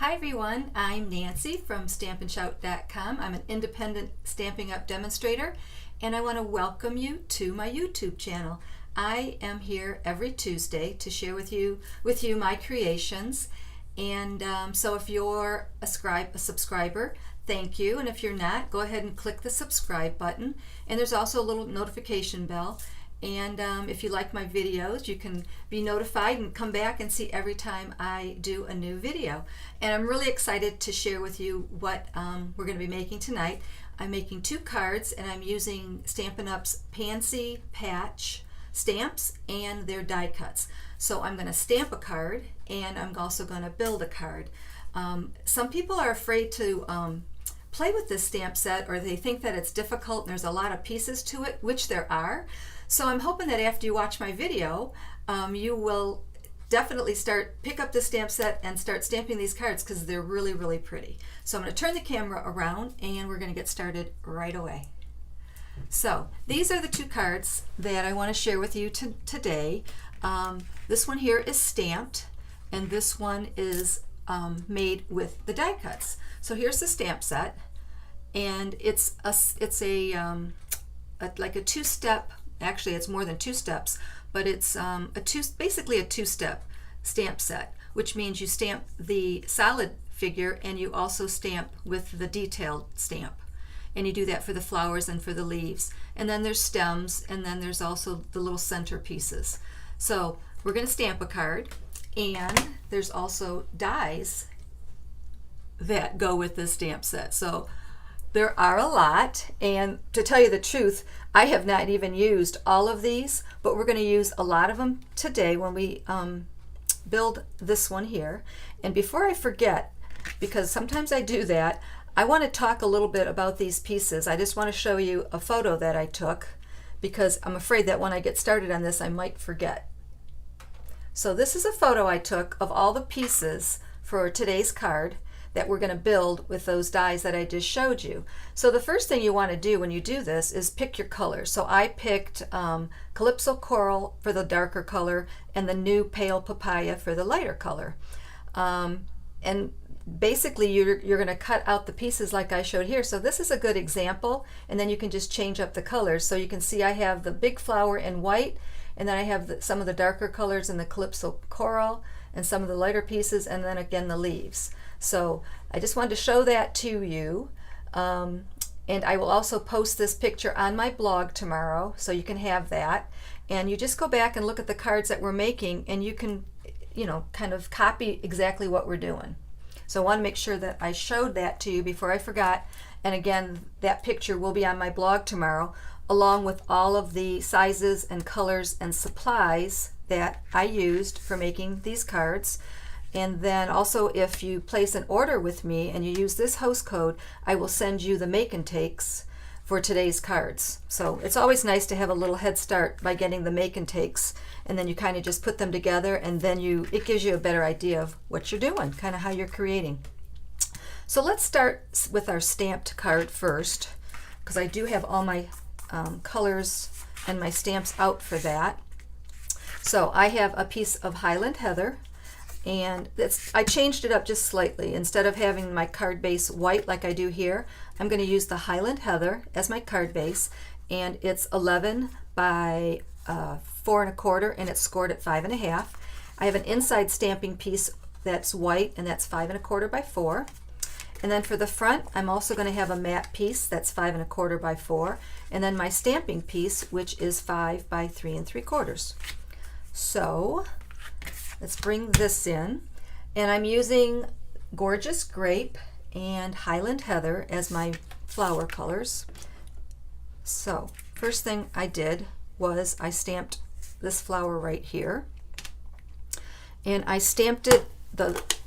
Hi everyone, I'm Nancy from StampinShout.com. I'm an independent Stampin' Up! Demonstrator, and I want to welcome you to my YouTube channel. I am here every Tuesday to share with you my creations, and so if you're a subscriber, thank you, and if you're not, go ahead and click the subscribe button, and there's also a little notification bell. And if you like my videos, you can be notified and come back and see every time I do a new video. And I'm really excited to share with you what we're going to be making tonight. I'm making 2 cards, and I'm using Stampin' Up's Pansy patch stamps and their die cuts. So I'm going to stamp a card, and I'm also going to build a card. Some people are afraid to play with this stamp set, or they think that it's difficult and there's a lot of pieces to it, which there are. So I'm hoping that after you watch my video, you will definitely pick up this stamp set and start stamping these cards because they're really, really pretty. So I'm going to turn the camera around and we're going to get started right away. So these are the 2 cards that I want to share with you today. This one here is stamped, and this one is made with the die cuts. So here's the stamp set, and it's like a 2-step. Actually, it's more than 2 steps, but it's basically a 2-step stamp set, which means you stamp the solid figure and you also stamp with the detailed stamp. And you do that for the flowers and for the leaves. And then there's stems, and then there's also the little center pieces. So we're going to stamp a card, and there's also dies that go with this stamp set. So there are a lot, and to tell you the truth, I have not even used all of these, but we're going to use a lot of them today when we build this one here. And before I forget, because sometimes I do that, I want to talk a little bit about these pieces. I just want to show you a photo that I took, because I'm afraid that when I get started on this, I might forget. So this is a photo I took of all the pieces for today's card that we're going to build with those dies that I just showed you. So the first thing you want to do when you do this is pick your colors. So I picked Calypso Coral for the darker color and the New Pale Papaya for the lighter color. And basically you're going to cut out the pieces like I showed here. So this is a good example, and then you can just change up the colors. So you can see I have the big flower in white, and then I have some of the darker colors in the Calypso Coral, and some of the lighter pieces, and then again the leaves. So I just wanted to show that to you, and I will also post this picture on my blog tomorrow, so you can have that. And you just go back and look at the cards that we're making, and you can, kind of copy exactly what we're doing. So I want to make sure that I showed that to you before I forgot. And again, that picture will be on my blog tomorrow, along with all of the sizes and colors and supplies that I used for making these cards. And then also, if you place an order with me and you use this host code, I will send you the make and takes for today's cards. So it's always nice to have a little head start by getting the make and takes, and then you kind of just put them together, and then it gives you a better idea of what you're doing, kind of how you're creating. So let's start with our stamped card first, because I do have all my colors and my stamps out for that. So I have a piece of Highland Heather, and I changed it up just slightly. Instead of having my card base white like I do here, I'm going to use the Highland Heather as my card base, and it's 11 by 4 1/4, and it's scored at 5 1/2. I have an inside stamping piece that's white, and that's 5 1/4 by 4. And then for the front, I'm also going to have a matte piece that's 5 1/4 by 4, and then my stamping piece, which is 5 by 3 3/4. So let's bring this in, and I'm using Gorgeous Grape and Highland Heather as my flower colors. So first thing I did was I stamped this flower right here, and I stamped it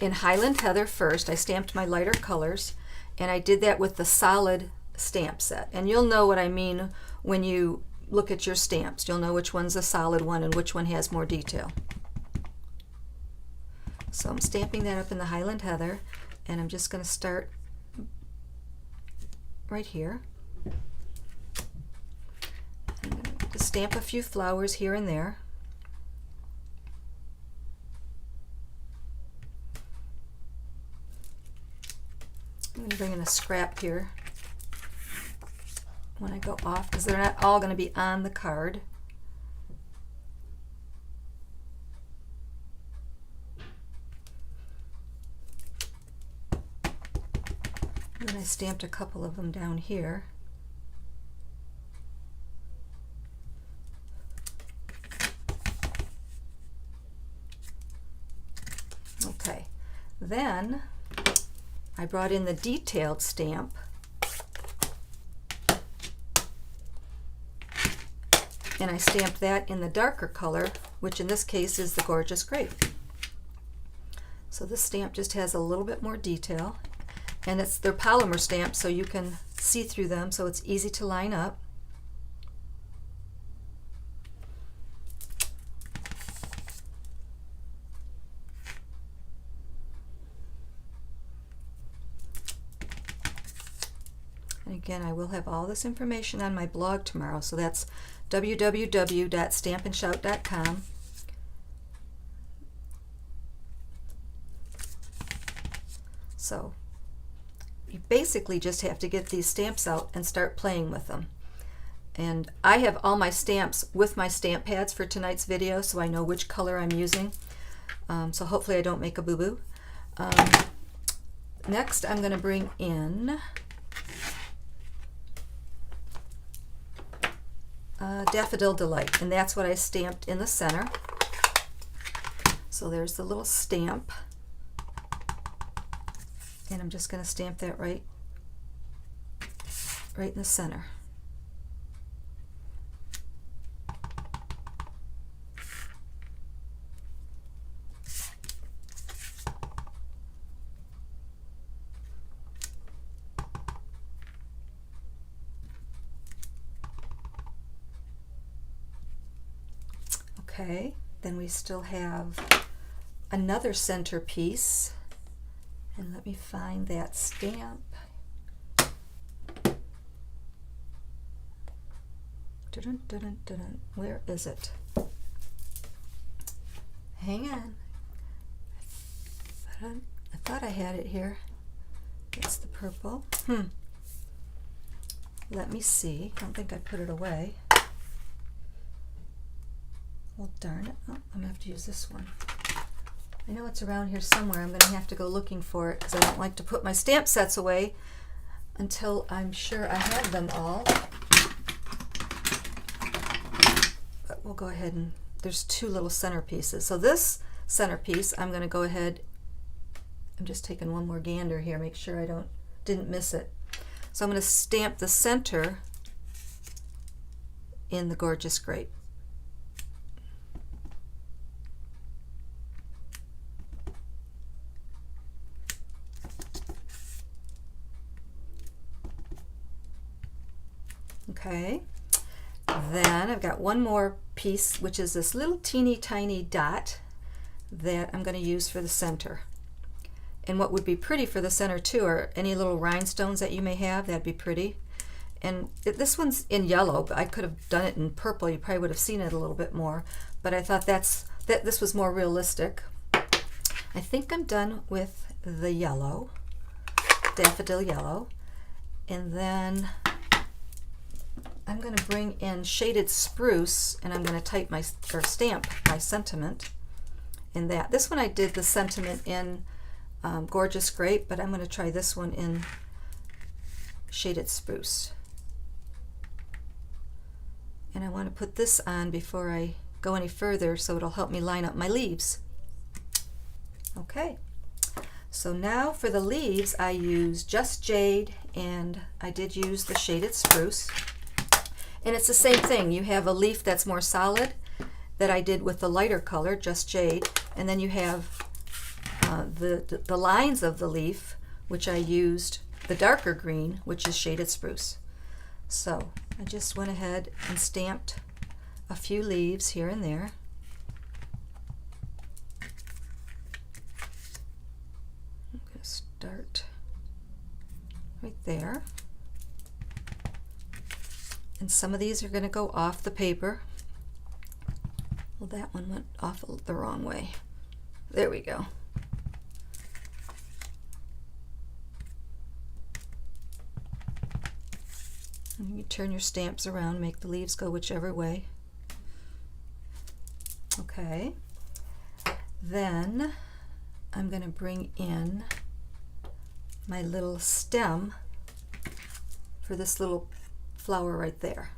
in Highland Heather first. I stamped my lighter colors, and I did that with the solid stamp set. And you'll know what I mean when you look at your stamps. You'll know which one's a solid one and which one has more detail. So I'm stamping that up in the Highland Heather, and I'm just going to start right here. I'm going to stamp a few flowers here and there. I'm bringing a scrap here when I go off because they're not all going to be on the card. And then I stamped a couple of them down here. Okay, then I brought in the detailed stamp. And I stamped that in the darker color, which in this case is the Gorgeous Grape. So this stamp just has a little bit more detail, and they're polymer stamps, so you can see through them, so it's easy to line up. And again, I will have all this information on my blog tomorrow, so that's www.stampandshout.com. So you basically just have to get these stamps out and start playing with them. And I have all my stamps with my stamp pads for tonight's video, so I know which color I'm using. So hopefully I don't make a boo-boo. Next I'm going to bring in Daffodil Delight, and that's what I stamped in the center. So there's the little stamp, and I'm just going to stamp that right in the center. Okay, then we still have another centerpiece, and let me find that stamp. Dun, dun, dun, dun, dun. Where is it? Hang on. I thought I had it here. It's the purple. Let me see. I don't think I put it away. Well, darn it. Oh, I'm going to have to use this one. I know it's around here somewhere. I'm going to have to go looking for it because I don't like to put my stamp sets away until I'm sure I have them all. But we'll go ahead and, there's two little centerpieces. So this centerpiece, I'm going to go ahead, I'm just taking one more gander here, make sure I didn't miss it. So I'm going to stamp the center in the Gorgeous Grape. Okay, then I've got one more piece, which is this little teeny tiny dot that I'm going to use for the center. And what would be pretty for the center too are any little rhinestones that you may have. That'd be pretty. And this one's in yellow, but I could have done it in purple. You probably would have seen it a little bit more, but I thought that this was more realistic. I think I'm done with the yellow, daffodil yellow, and then I'm going to bring in Shaded Spruce, and I'm going to stamp my sentiment in that. This one I did the sentiment in Gorgeous Grape, but I'm going to try this one in Shaded Spruce. And I want to put this on before I go any further, so it'll help me line up my leaves. Okay, so now for the leaves I use Just Jade, and I did use the Shaded Spruce. And it's the same thing. You have a leaf that's more solid that I did with the lighter color, Just Jade, and then you have the lines of the leaf, which I used the darker green, which is Shaded Spruce. So I just went ahead and stamped a few leaves here and there. I'm going to start right there. And some of these are going to go off the paper. Well, that one went off the wrong way. There we go. And you turn your stamps around, make the leaves go whichever way. Okay. Then I'm going to bring in my little stem for this little flower right there.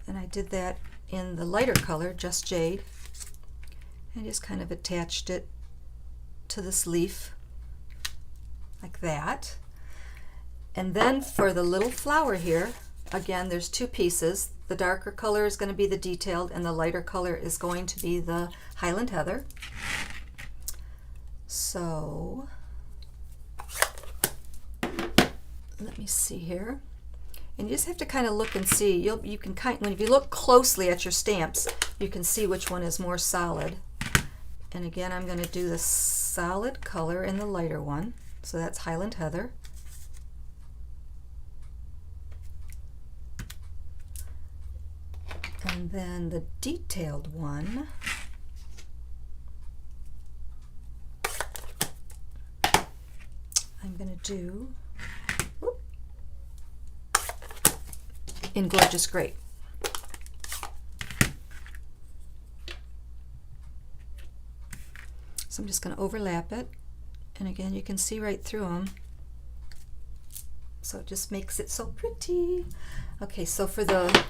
And I did that in the lighter color, Just Jade, and just kind of attached it to this leaf like that. And then for the little flower here, again, there's two pieces. The darker color is going to be the detailed, and the lighter color is going to be the Highland Heather. So let me see here. And you just have to kind of look and see. You can if you look closely at your stamps, you can see which one is more solid. And again, I'm going to do the solid color in the lighter one. So that's Highland Heather. And then the detailed one, I'm going to do in Gorgeous Grape. So I'm just going to overlap it, and again you can see right through them, so it just makes it so pretty. Okay, so for the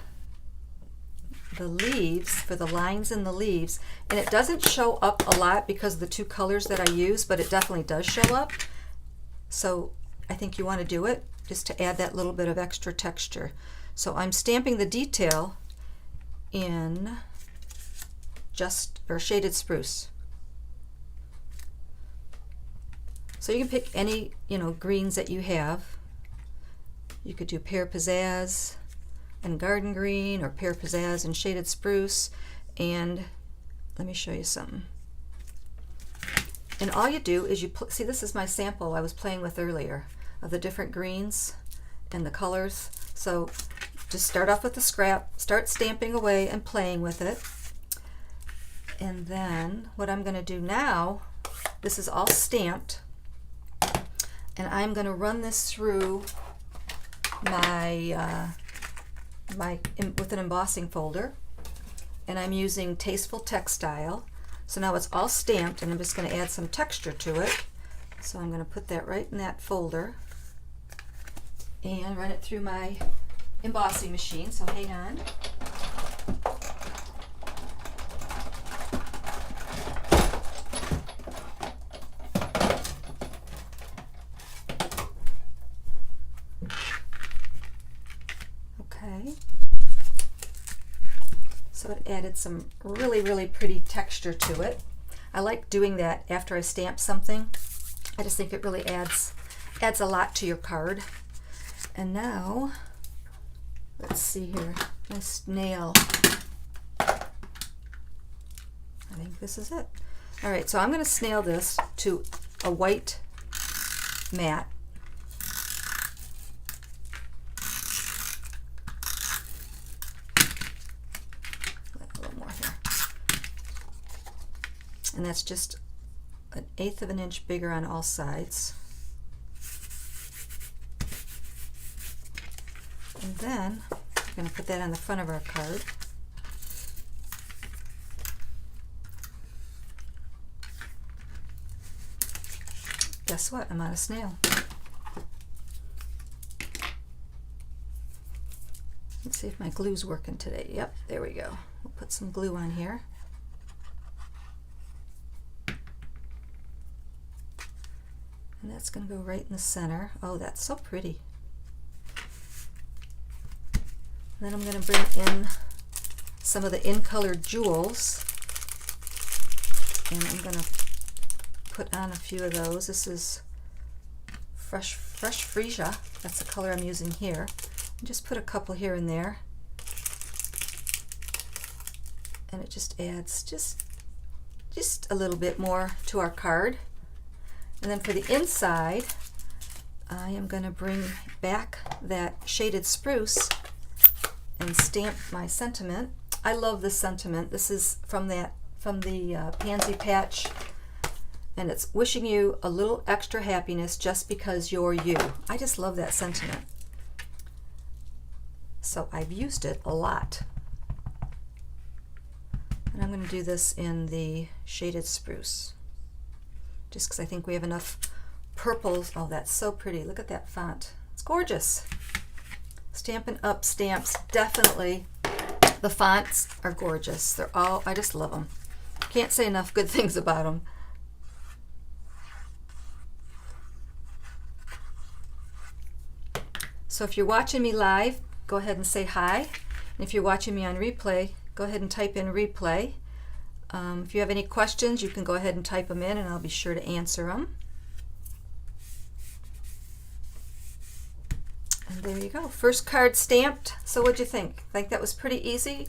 leaves, for the lines in the leaves, and it doesn't show up a lot because of the two colors that I use, but it definitely does show up. So I think you want to do it just to add that little bit of extra texture. So I'm stamping the detail in Shaded Spruce. So you can pick any, greens that you have. You could do Pear Pizzazz and Garden Green, or Pear Pizzazz and Shaded Spruce. And let me show you something. And all you do is see, this is my sample I was playing with earlier of the different greens and the colors. So just start off with the scrap, start stamping away and playing with it. And then what I'm going to do now, this is all stamped, and I'm going to run this through my with an embossing folder, and I'm using Tasteful Textile. So now it's all stamped, and I'm just going to add some texture to it. So I'm going to put that right in that folder and run it through my embossing machine. So hang on. Okay. So it added some really, really pretty texture to it. I like doing that after I stamp something. I just think it really adds a lot to your card. And now, let's see here, my snail. I think this is it. All right, so I'm going to snail this to a white mat. A little more here. And that's just 1/8 of an inch bigger on all sides. And then I'm going to put that on the front of our card. Guess what? I'm out of snail. Let's see if my glue's working today. Yep, there we go. We'll put some glue on here. And that's going to go right in the center. Oh, that's so pretty. Then I'm going to bring in some of the in-colored jewels, and I'm going to put on a few of those. This is Fresh Freesia. That's the color I'm using here. And just put a couple here and there, and it just adds just a little bit more to our card. And then for the inside, I am going to bring back that Shaded Spruce and stamp my sentiment. I love this sentiment. This is from the Pansy patch, and it's wishing you a little extra happiness just because you're you. I just love that sentiment. so I've used it a lot. And I'm going to do this in the shaded spruce, just because I think we have enough purples. Oh, that's so pretty. Look at that font. It's gorgeous. Stampin' Up! Stamps, definitely. The fonts are gorgeous. They're all, I just love them. Can't say enough good things about them. So if you're watching me live, go ahead and say hi. And if you're watching me on replay, go ahead and type in replay. If you have any questions, you can go ahead and type them in and I'll be sure to answer them. And there you go. First card stamped. So what'd you think? Think that was pretty easy?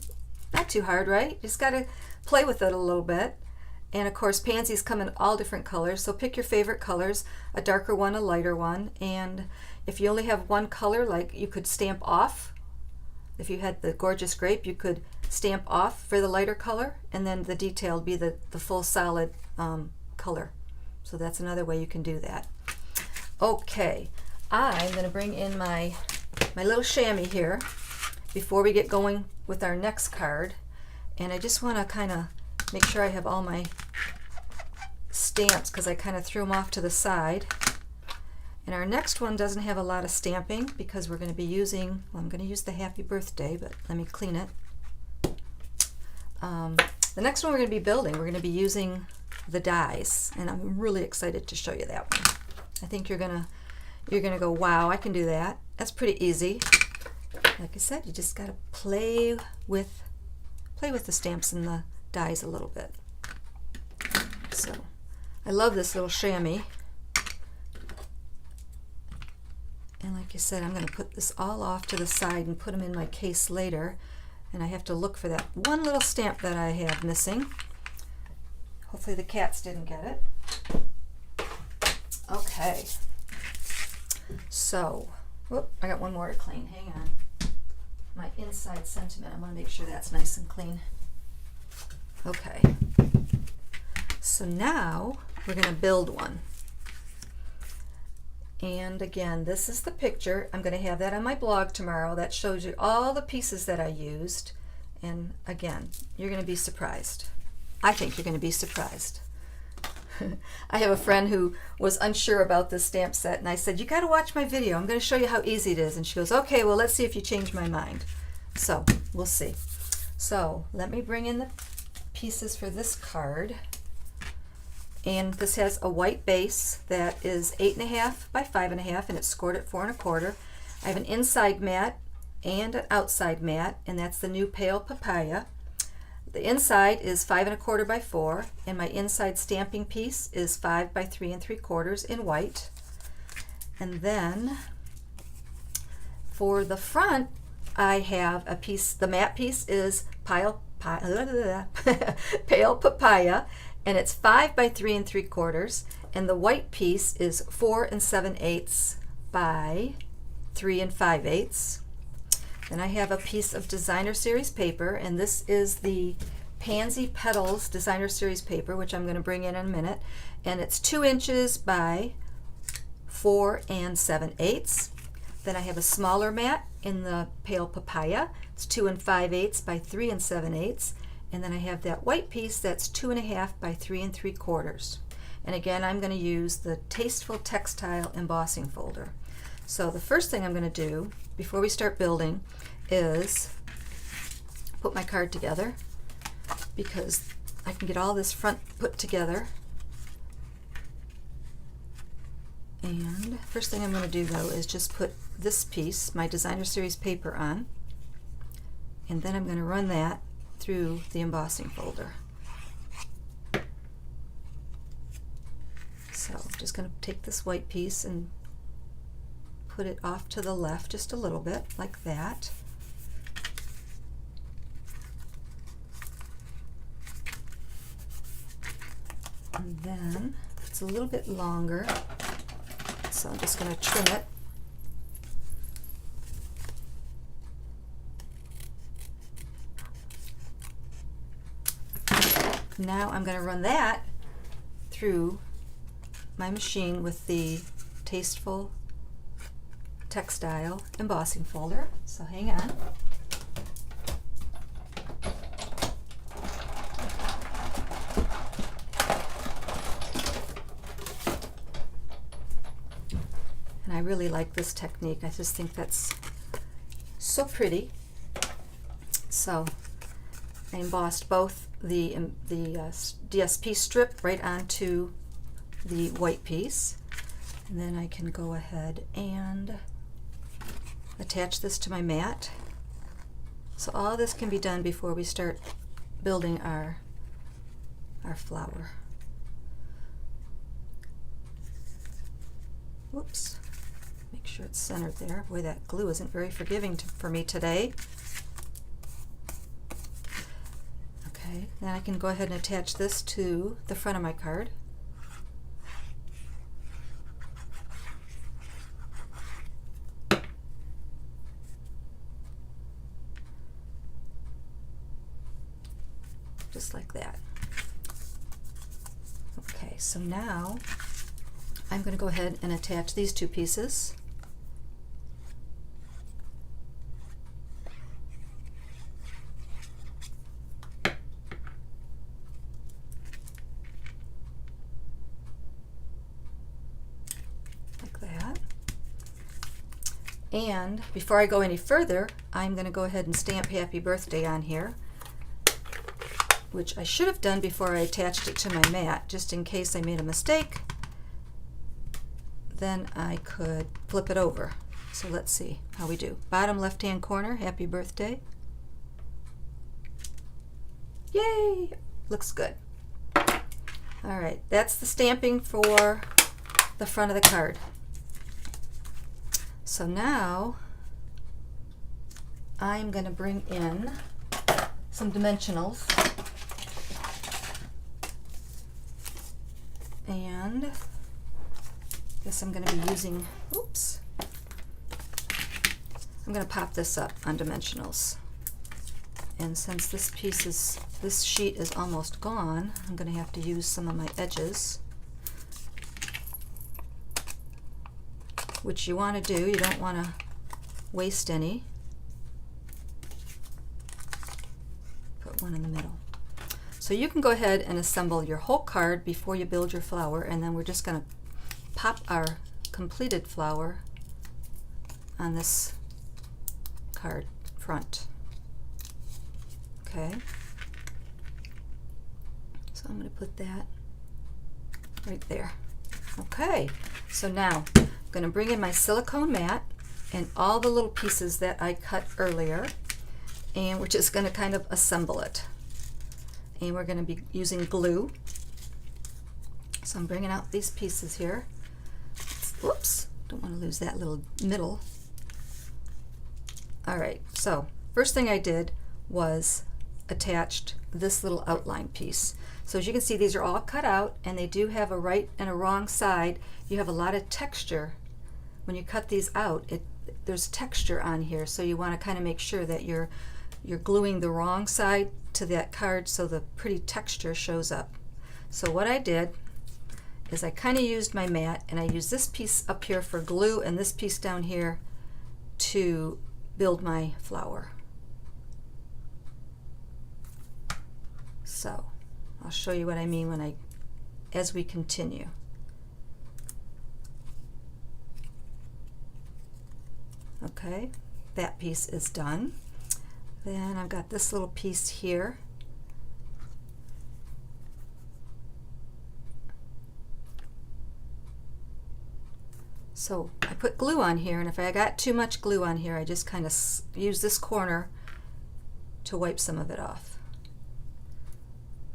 Not too hard, right? Just got to play with it a little bit. And of course, pansies come in all different colors, so pick your favorite colors, a darker one, a lighter one. And if you only have one color, like you could stamp off. If you had the gorgeous grape, you could stamp off for the lighter color, and then the detail would be the full solid color. So that's another way you can do that. Okay, I'm going to bring in my little chamois here before we get going with our next card. And I just want to kind of make sure I have all my stamps, because I kind of threw them off to the side. And our next one doesn't have a lot of stamping because we're going to be using, well, I'm going to use the happy birthday, but let me clean it. The next one we're going to be building, we're going to be using the dies, and I'm really excited to show you that one. I think you're gonna go, wow, I can do that. That's pretty easy. Like I said, you just got to play with the stamps and the dies a little bit. So I love this little chamois. And like I said, I'm going to put this all off to the side and put them in my case later. And I have to look for that one little stamp that I have missing. Hopefully the cats didn't get it. Okay. So, whoop, I got one more to clean. Hang on. My inside sentiment. I want to make sure that's nice and clean. Okay. So now we're going to build one. And again, this is the picture. I'm going to have that on my blog tomorrow. That shows you all the pieces that I used. And again, you're going to be surprised. I think you're going to be surprised. I have a friend who was unsure about this stamp set, and I said, you got to watch my video. I'm going to show you how easy it is. And she goes, okay, well, let's see if you change my mind. So we'll see. So let me bring in the pieces for this card. And this has a white base that is 8.5 by 5.5, and it's scored at 4 1/4. I have an inside mat and an outside mat, and that's the new Pale Papaya. The inside is 5 1/4 by 4, and my inside stamping piece is 5 by 3 3/4 in white. And then for the front, I have a piece. The matte piece is Pale Papaya, and it's 5 by 3 3/4, and the white piece is 4 7/8 by 3 5/8. Then I have a piece of Designer Series paper, and this is the Pansy Petals Designer Series paper, which I'm going to bring in a minute, and it's 2 inches by 4 7/8. Then I have a smaller mat in the Pale Papaya. It's 2 5/8 by 3 7/8. And then I have that white piece that's 2.5 by 3 3/4. And again, I'm going to use the Tasteful Textile embossing folder. So the first thing I'm going to do before we start building is put my card together, because I can get all this front put together. And first thing I'm going to do though is just put this piece, my Designer Series paper, on, and then I'm going to run that through the embossing folder. So I'm just going to take this white piece and put it off to the left just a little bit, like that. And then it's a little bit longer, so I'm just going to trim it. Now I'm going to run that through my machine with the Tasteful textile embossing folder, so hang on. And I really like this technique. I just think that's so pretty. So I embossed both the DSP strip right onto the white piece. And then I can go ahead and attach this to my mat. So all this can be done before we start building our flower. Whoops. Make sure it's centered there. Boy, that glue isn't very forgiving for me today. Okay, then I can go ahead and attach this to the front of my card. Just like that. Okay, so now I'm going to go ahead and attach these two pieces. Like that. And before I go any further, I'm going to go ahead and stamp Happy Birthday on here, which I should have done before I attached it to my mat, just in case I made a mistake. Then I could flip it over. So let's see how we do. Bottom left-hand corner, Happy Birthday. Yay! Looks good. All right, that's the stamping for the front of the card. So now I'm going to bring in some dimensionals. And I guess I'm going to be using, oops, I'm going to pop this up on dimensionals. And since this sheet is almost gone, I'm going to have to use some of my edges, which you want to do. You don't want to waste any. Put one in the middle. So you can go ahead and assemble your whole card before you build your flower, and then we're just going to pop our completed flower on this card front. Okay. So I'm going to put that right there. Okay. So now I'm going to bring in my silicone mat and all the little pieces that I cut earlier, and we're just going to kind of assemble it. And we're going to be using glue. So I'm bringing out these pieces here. Whoops, don't want to lose that little middle. All right, so first thing I did was attached this little outline piece. So as you can see, these are all cut out, and they do have a right and a wrong side. You have a lot of texture. When you cut these out, there's texture on here, so you want to kind of make sure that you're gluing the wrong side to that card so the pretty texture shows up. So what I did is I kind of used my mat, and I used this piece up here for glue and this piece down here to build my flower. So I'll show you what I mean as we continue. Okay, that piece is done. Then I've got this little piece here. So I put glue on here, and if I got too much glue on here, I just kind of use this corner to wipe some of it off.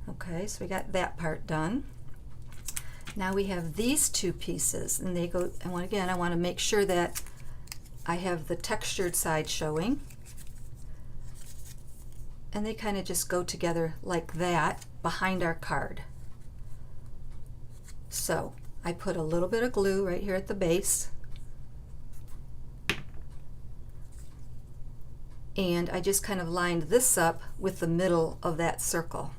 Okay, so we got that part done. Now we have these two pieces, and they go, and again, I want to make sure that I have the textured side showing. And they kind of just go together like that behind our card. So I put a little bit of glue right here at the base, and I just kind of lined this up with the middle of that circle.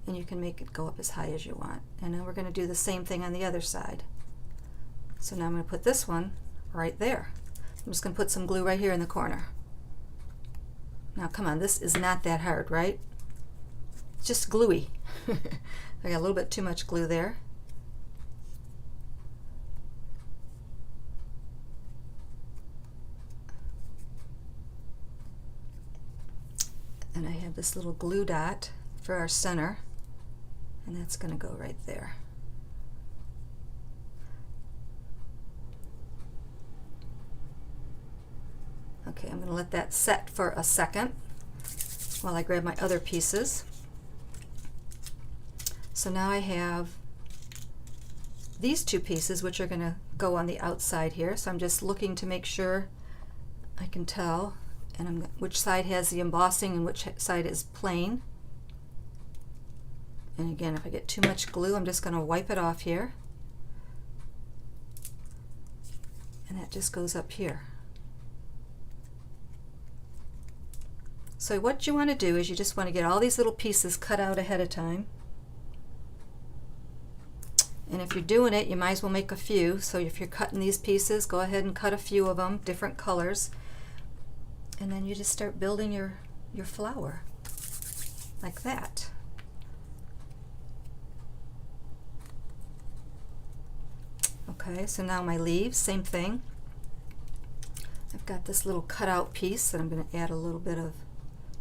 And you can make it go up as high as you want. And then we're going to do the same thing on the other side. So now I'm going to put this one right there. I'm just going to put some glue right here in the corner. Now come on, this is not that hard, right? It's just gluey. I got a little bit too much glue there. And I have this little glue dot for our center, and that's going to go right there. Okay, I'm going to let that set for a second while I grab my other pieces. So now I have these two pieces, which are going to go on the outside here. So I'm just looking to make sure I can tell which side has the embossing and which side is plain. And again, if I get too much glue, I'm just going to wipe it off here. And that just goes up here. So what you want to do is you just want to get all these little pieces cut out ahead of time. And if you're doing it, you might as well make a few. So if you're cutting these pieces, go ahead and cut a few of them, different colors. And then you just start building your flower like that. Okay, so now my leaves, same thing. I've got this little cutout piece that I'm going to add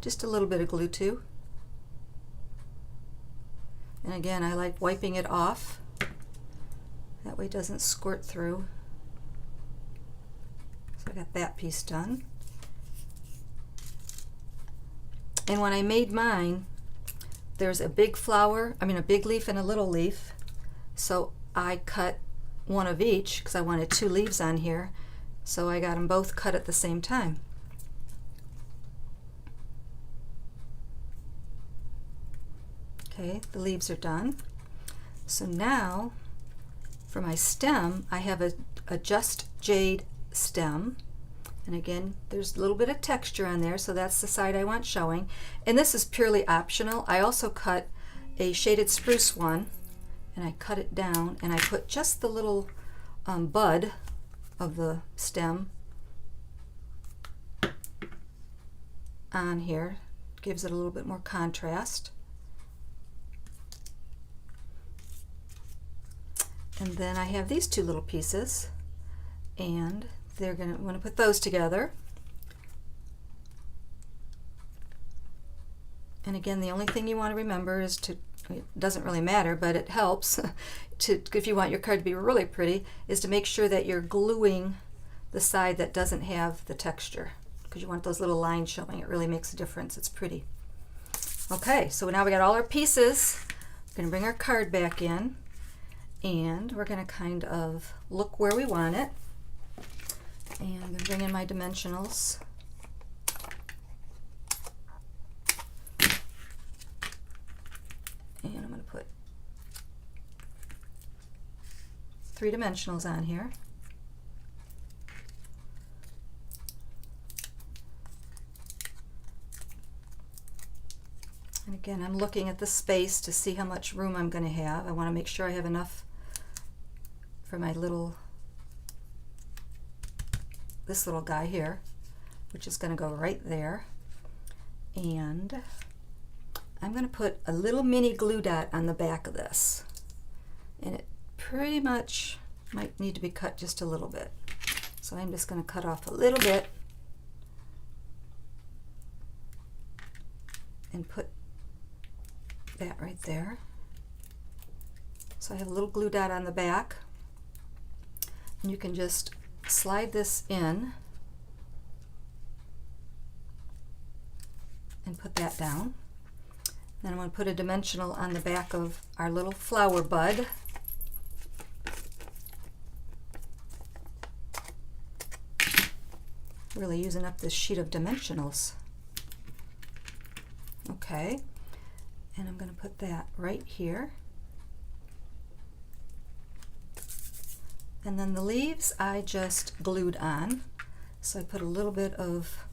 just a little bit of glue to. And again, I like wiping it off. That way it doesn't squirt through. So I got that piece done. And when I made mine, there's a big a big leaf and a little leaf. So I cut one of each because I wanted two leaves on here. So I got them both cut at the same time. Okay, the leaves are done. So now for my stem, I have a Just Jade stem. And again, there's a little bit of texture on there, so that's the side I want showing. And this is purely optional. I also cut a shaded spruce one, and I cut it down, and I put just the little bud of the stem on here. Gives it a little bit more contrast. And then I have these two little pieces, and I'm going to put those together. And again, the only thing you want to remember is it doesn't really matter, but it helps if you want your card to be really pretty, is to make sure that you're gluing the side that doesn't have the texture, because you want those little lines showing. It really makes a difference. It's pretty. Okay, so now we got all our pieces. We're going to bring our card back in, and we're going to kind of look where we want it. And I'm going to bring in my dimensionals. And I'm going to put 3 dimensionals on here. And again, I'm looking at the space to see how much room I'm going to have. I want to make sure I have enough for my this little guy here, which is going to go right there. And I'm going to put a little mini glue dot on the back of this. And it pretty much might need to be cut just a little bit. So I'm just going to cut off a little bit and put that right there. So I have a little glue dot on the back. And you can just slide this in and put that down. Then I'm going to put a dimensional on the back of our little flower bud. Really using up this sheet of dimensionals. Okay, and I'm going to put that right here. And then the leaves I just glued on. So I put a little bit of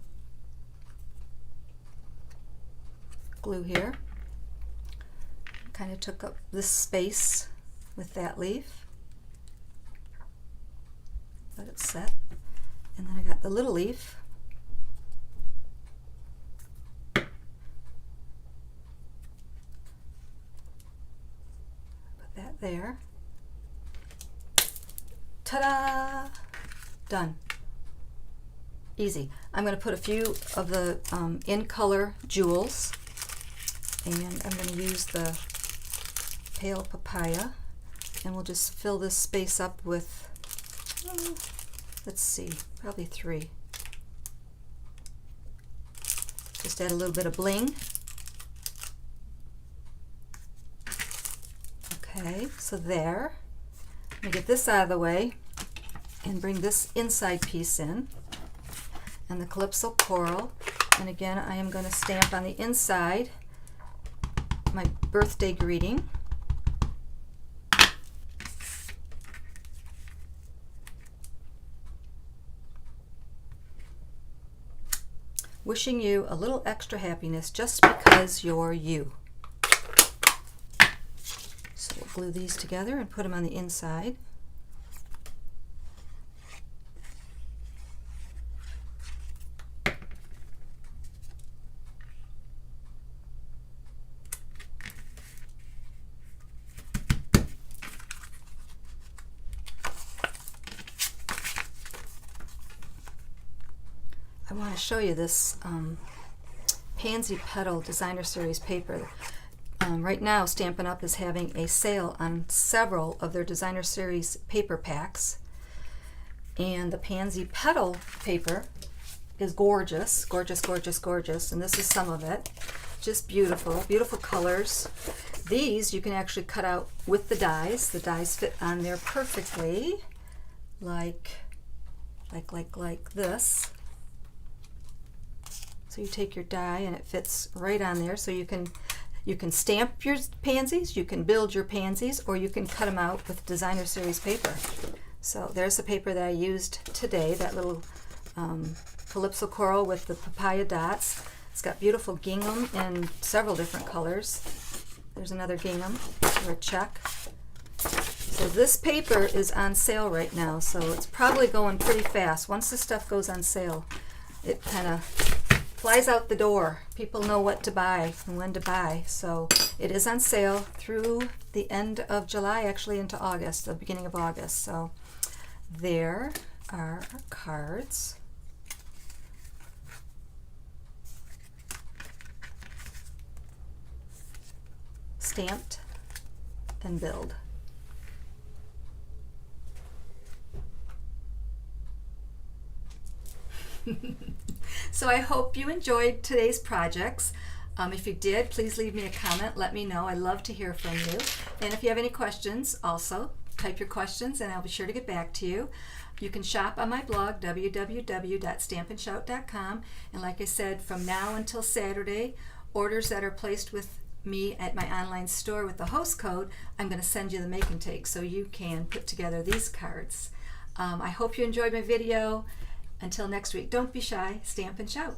glue here. Kind of took up this space with that leaf. let it set. And then I got the little leaf. Put that there. Ta-da! Done. Easy. I'm going to put a few of the in color jewels, and I'm going to use the pale papaya, and we'll just fill this space up with, let's see, probably 3. Just add a little bit of bling. Okay, so there. Let me get this out of the way and bring this inside piece in, and the Calypso Coral. And again, I am going to stamp on the inside my birthday greeting. Wishing you a little extra happiness just because you're you. So we'll glue these together and put them on the inside. I want to show you this Pansy Petal Designer Series paper. Right now, Stampin' Up! Is having a sale on several of their Designer Series paper packs. And the Pansy Petal paper is gorgeous, gorgeous, gorgeous, gorgeous. And this is some of it. Just beautiful, beautiful colors. These you can actually cut out with the dies. The dies fit on there perfectly, like this. So you take your die and it fits right on there. So you can stamp your pansies, you can build your pansies, or you can cut them out with Designer Series paper. So there's the paper that I used today, that little Calypso Coral with the papaya dots. It's got beautiful gingham in several different colors. There's another gingham or a check. So this paper is on sale right now, so it's probably going pretty fast. Once this stuff goes on sale, it kind of flies out the door. People know what to buy and when to buy. So it is on sale through the end of July, actually into August, the beginning of August. So there are our cards. Stamped and build. So I hope you enjoyed today's projects. If you did, please leave me a comment. Let me know. I love to hear from you. And if you have any questions, also type your questions and I'll be sure to get back to you. You can shop on my blog, www.stampinshout.com. And like I said, from now until Saturday, orders that are placed with me at my online store with the host code, I'm going to send you the make and take so you can put together these cards. I hope you enjoyed my video. Until next week, don't be shy, stamp and shout.